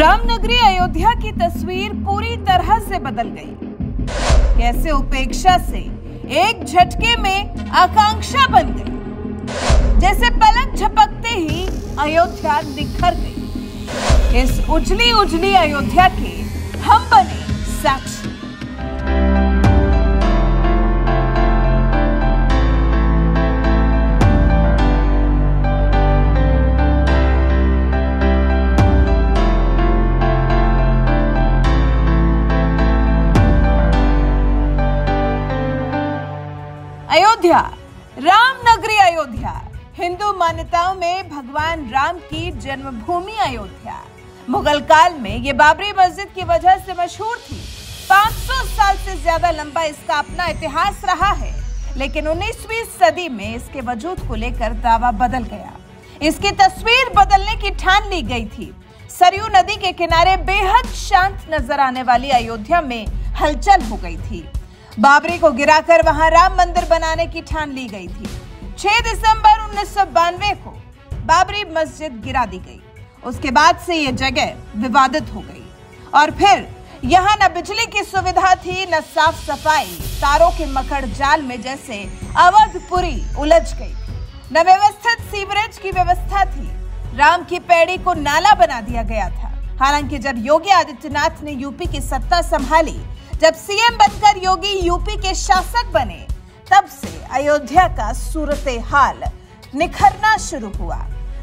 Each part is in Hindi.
रामनगरी अयोध्या की तस्वीर पूरी तरह से बदल गई। कैसे उपेक्षा से एक झटके में आकांक्षा बन गई। जैसे पलक झपकते ही अयोध्या निखर गई। इस उजली उजली अयोध्या के हम बने साक्षी। अयोध्या, रामनगरी अयोध्या, हिंदू मान्यताओं में भगवान राम की जन्मभूमि अयोध्या। मुगल काल में ये बाबरी मस्जिद की वजह से मशहूर थी। 500 साल से ज्यादा लंबा इसका अपना इतिहास रहा है, लेकिन 19वीं सदी में इसके वजूद को लेकर दावा बदल गया। इसकी तस्वीर बदलने की ठान ली गई थी। सरयू नदी के किनारे बेहद शांत नजर आने वाली अयोध्या में हलचल हो गई थी। बाबरी को गिराकर वहां राम मंदिर बनाने की ठान ली गई थी। 6 दिसंबर 1992 को बाबरी मस्जिद गिरा दी गई। उसके बाद से ये जगह विवादित हो गई और फिर यहाँ न बिजली की सुविधा थी, न साफ सफाई। तारों के मकड़ जाल में जैसे अवधपुरी उलझ गई। न व्यवस्थित सीवरेज की व्यवस्था थी। राम की पैड़ी को नाला बना दिया गया था। हालांकि जब योगी आदित्यनाथ ने यूपी की सत्ता संभाली, जब सीएम बनकर योगी यूपी के शासक बने, तब से अयोध्या का सूरत-ए-हाल निखरना शुरू हुआ।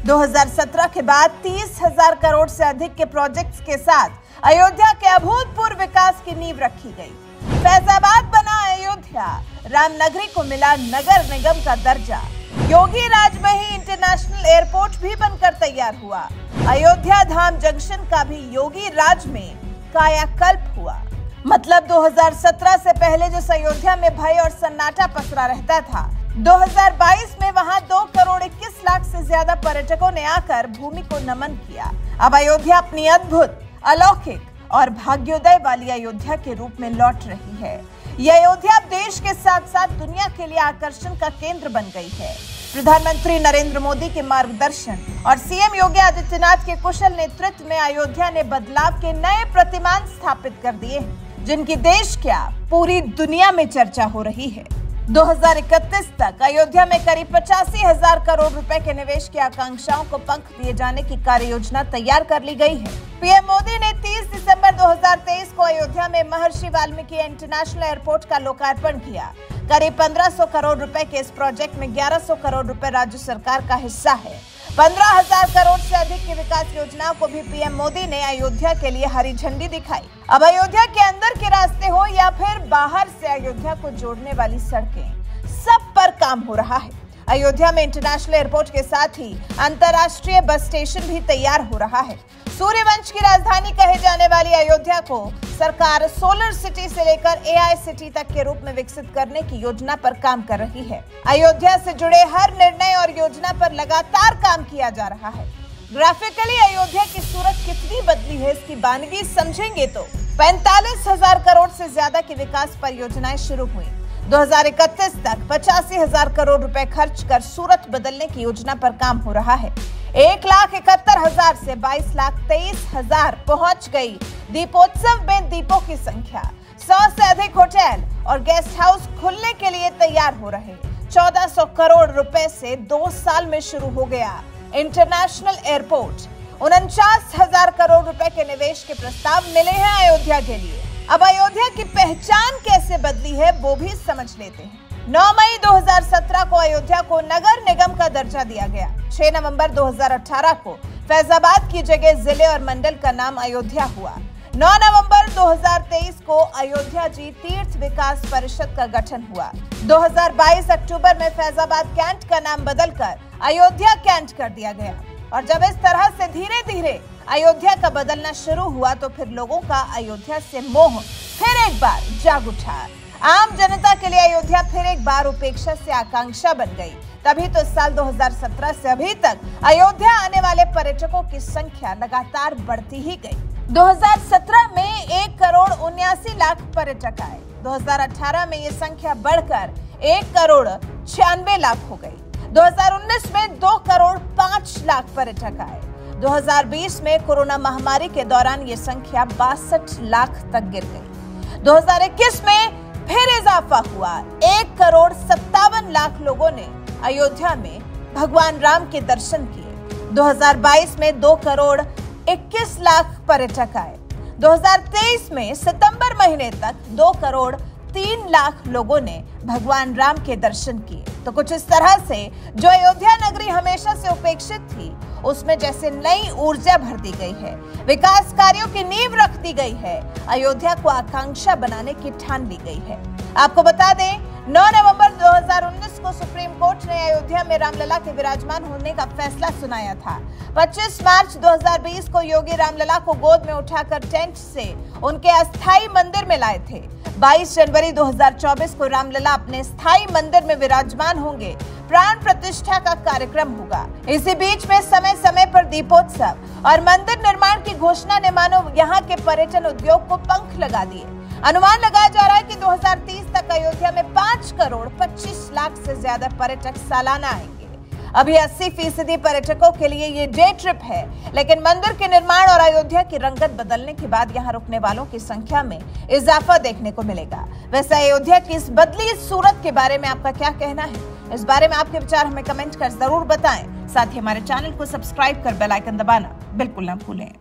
2017 के बाद 30,000 करोड़ से अधिक के प्रोजेक्ट्स के साथ अयोध्या के अभूतपूर्व विकास की नींव रखी गई। फैजाबाद बना अयोध्या। रामनगरी को मिला नगर निगम का दर्जा। योगी राज में ही इंटरनेशनल एयरपोर्ट भी बनकर तैयार हुआ। अयोध्या धाम जंक्शन का भी योगी राज में कायाकल्प हुआ। मतलब 2017 से पहले जिस अयोध्या में भय और सन्नाटा पसरा रहता था, 2022 में वहां 2 करोड़ 21 लाख से ज्यादा पर्यटकों ने आकर भूमि को नमन किया। अब अयोध्या अपनी अद्भुत, अलौकिक और भाग्योदय वाली अयोध्या के रूप में लौट रही है। यह अयोध्या देश के साथ साथ दुनिया के लिए आकर्षण का केंद्र बन गई है। प्रधानमंत्री नरेंद्र मोदी के मार्गदर्शन और सीएम योगी आदित्यनाथ के कुशल नेतृत्व में अयोध्या ने बदलाव के नए प्रतिमान स्थापित कर दिए हैं, जिनकी देश क्या पूरी दुनिया में चर्चा हो रही है। 2031 तक अयोध्या में करीब 85,000 करोड़ रुपए के निवेश की आकांक्षाओं को पंख दिए जाने की कार्य योजना तैयार कर ली गई है। पीएम मोदी ने 30 दिसंबर 2023 को अयोध्या में महर्षि वाल्मीकि इंटरनेशनल एयरपोर्ट का लोकार्पण किया। करीब 1500 करोड़ रुपए के इस प्रोजेक्ट में 1100 करोड़ रुपए राज्य सरकार का हिस्सा है। 15,000 करोड़ से अधिक की विकास योजनाओं को भी पीएम मोदी ने अयोध्या के लिए हरी झंडी दिखाई। अब अयोध्या के अंदर के रास्ते हो या फिर बाहर से अयोध्या को जोड़ने वाली सड़कें, सब पर काम हो रहा है। अयोध्या में इंटरनेशनल एयरपोर्ट के साथ ही अंतर्राष्ट्रीय बस स्टेशन भी तैयार हो रहा है। सूर्यवंश की राजधानी कहे जाने वाली अयोध्या को सरकार सोलर सिटी से लेकर एआई सिटी तक के रूप में विकसित करने की योजना पर काम कर रही है। अयोध्या से जुड़े हर निर्णय और योजना पर लगातार काम किया जा रहा है। ग्राफिकली अयोध्या की सूरत कितनी बदली है, इसकी बानगी समझेंगे तो 45,000 करोड़ से ज्यादा की विकास परियोजनाएं शुरू हुई। 2031 तक 85,000 करोड़ रुपए खर्च कर सूरत बदलने की योजना पर काम हो रहा है। 1,71,000 से 22,23,000 पहुंच गई दीपोत्सव में दीपों की संख्या। 100 से अधिक होटल और गेस्ट हाउस खुलने के लिए तैयार हो रहे। 1400 करोड़ रुपए से 2 साल में शुरू हो गया इंटरनेशनल एयरपोर्ट। 49,000 करोड़ रुपए के निवेश के प्रस्ताव मिले हैं अयोध्या के लिए। अब अयोध्या की पहचान कैसे बदली है वो भी समझ लेते हैं। 9 मई 2017 को अयोध्या को नगर निगम का दर्जा दिया गया। 6 नवंबर 2018 को फैजाबाद की जगह जिले और मंडल का नाम अयोध्या हुआ। 9 नवंबर 2023 को अयोध्या जी तीर्थ विकास परिषद का गठन हुआ। 2022 अक्टूबर में फैजाबाद कैंट का नाम बदलकर अयोध्या कैंट कर दिया गया। और जब इस तरह से धीरे धीरे अयोध्या का बदलना शुरू हुआ, तो फिर लोगों का अयोध्या से मोह फिर एक बार जाग उठा। आम जनता के लिए अयोध्या फिर एक बार उपेक्षा से आकांक्षा बन गई। तभी तो साल 2017 से अभी तक अयोध्या आने वाले पर्यटकों की संख्या लगातार बढ़ती ही गई। 2017 में 1 करोड़ 79 लाख पर्यटक आए। 2018 में ये संख्या बढ़कर 1 करोड़ 96 लाख हो गई। 2019 में 2 करोड़ 5 लाख पर्यटक आए। 2020 में कोरोना महामारी के दौरान ये संख्या 62 लाख तक गिर गई। 2021 में फिर इजाफा हुआ। 1,57,00,000 लोगों ने अयोध्या में भगवान राम के दर्शन किए। 2022 में 2,21,00,000 पर्यटक आए। 2023 में सितंबर महीने तक 2,03,00,000 लोगों ने भगवान राम के दर्शन किए। तो कुछ इस तरह से जो अयोध्या नगरी हमेशा से उपेक्षित थी, उसमें जैसे नई ऊर्जा भर दी गई है, विकास कार्यों की नींव रख दी गई है, अयोध्या को आकांक्षा बनाने की ठान ली गई है। आपको बता दें, 9 नवंबर 2019 को सुप्रीम कोर्ट ने अयोध्या में रामलला के विराजमान होने का फैसला सुनाया था। 25 मार्च 2020 को योगी रामलला को गोद में उठाकर टेंट से उनके अस्थायी मंदिर में लाए थे। 22 जनवरी 2024 को रामलला अपने स्थायी मंदिर में विराजमान होंगे। प्राण प्रतिष्ठा का कार्यक्रम होगा। इसी बीच में समय समय पर दीपोत्सव और मंदिर निर्माण की घोषणा ने मानो यहाँ के पर्यटन उद्योग को पंख लगा दिए। अनुमान लगाया जा रहा है कि 2030 तक अयोध्या में 5,25,00,000 से ज्यादा पर्यटक सालाना आएंगे। अभी 80% पर्यटकों के लिए ये डे ट्रिप है, लेकिन मंदिर के निर्माण और अयोध्या की रंगत बदलने के बाद यहाँ रुकने वालों की संख्या में इजाफा देखने को मिलेगा। वैसे अयोध्या की इस बदली सूरत के बारे में आपका क्या कहना है? इस बारे में आपके विचार हमें कमेंट कर जरूर बताएं। साथ ही हमारे चैनल को सब्सक्राइब कर बेल आइकन दबाना बिल्कुल ना भूलें।